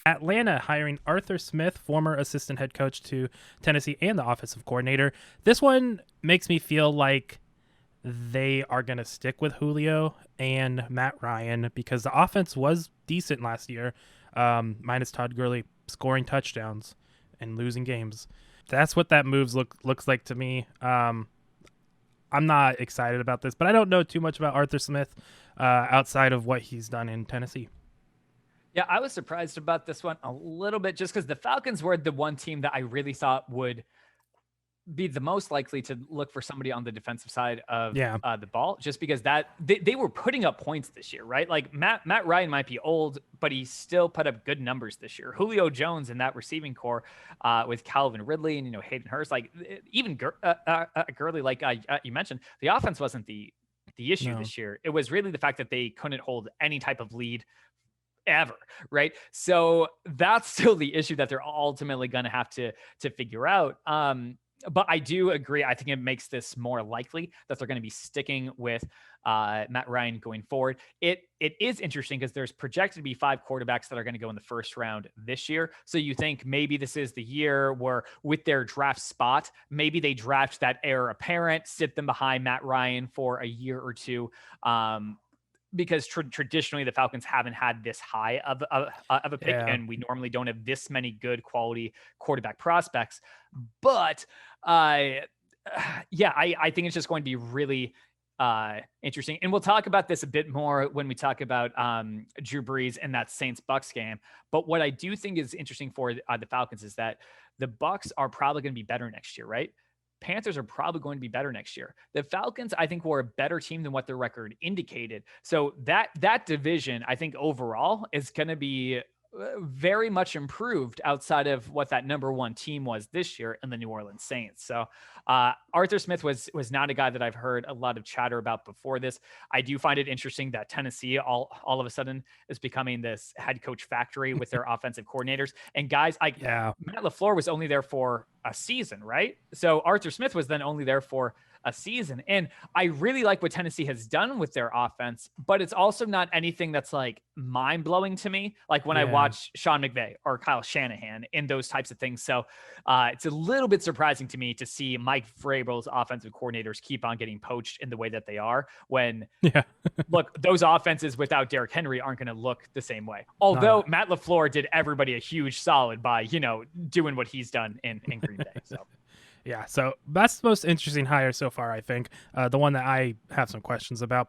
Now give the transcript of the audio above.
Atlanta hiring Arthur Smith, former assistant head coach to Tennessee and the offensive coordinator. This one makes me feel like they are going to stick with Julio and Matt Ryan because the offense was decent last year, minus Todd Gurley scoring touchdowns and losing games. That's what that looks like to me. I'm not excited about this, but I don't know too much about Arthur Smith outside of what he's done in Tennessee. Yeah, I was surprised about this one a little bit just because the Falcons were the one team that I really thought would be the most likely to look for somebody on the defensive side of the ball, just because that they were putting up points this year, right? Like Matt Ryan might be old, but he still put up good numbers this year. Julio Jones in that receiving core with Calvin Ridley and, Hayden Hurst, like even Gurley, like you mentioned, the offense wasn't the issue this year. It was really the fact that they couldn't hold any type of lead ever, right? So that's still the issue that they're ultimately going to have to figure out. But I do agree. I think it makes this more likely that they're going to be sticking with Matt Ryan going forward. It is interesting because there's projected to be 5 quarterbacks that are going to go in the first round this year. So you think maybe this is the year where with their draft spot, maybe they draft that heir apparent, sit them behind Matt Ryan for a year or two. Because traditionally the Falcons haven't had this high of a pick, and we normally don't have this many good quality quarterback prospects. But I think it's just going to be really interesting. And we'll talk about this a bit more when we talk about Drew Brees and that Saints-Bucks game. But what I do think is interesting for the Falcons is that the Bucks are probably going to be better next year, right? Panthers are probably going to be better next year. The Falcons, I think, were a better team than what their record indicated. So that division, I think, overall is going to be very much improved outside of what that number one team was this year in the New Orleans Saints. So Arthur Smith was not a guy that I've heard a lot of chatter about before this. I do find it interesting that Tennessee all of a sudden is becoming this head coach factory with their offensive coordinators. And guys, Matt LaFleur was only there for a season, right? So Arthur Smith was then only there for a season. And I really like what Tennessee has done with their offense, but it's also not anything that's like mind blowing to me. Like when I watch Sean McVay or Kyle Shanahan in those types of things. So it's a little bit surprising to me to see Mike Vrabel's offensive coordinators keep on getting poached in the way that they are when look, those offenses without Derrick Henry aren't going to look the same way. Although Matt LaFleur did everybody a huge solid by, doing what he's done in Green Bay. So. Yeah, so that's the most interesting hire so far, I think. The one that I have some questions about.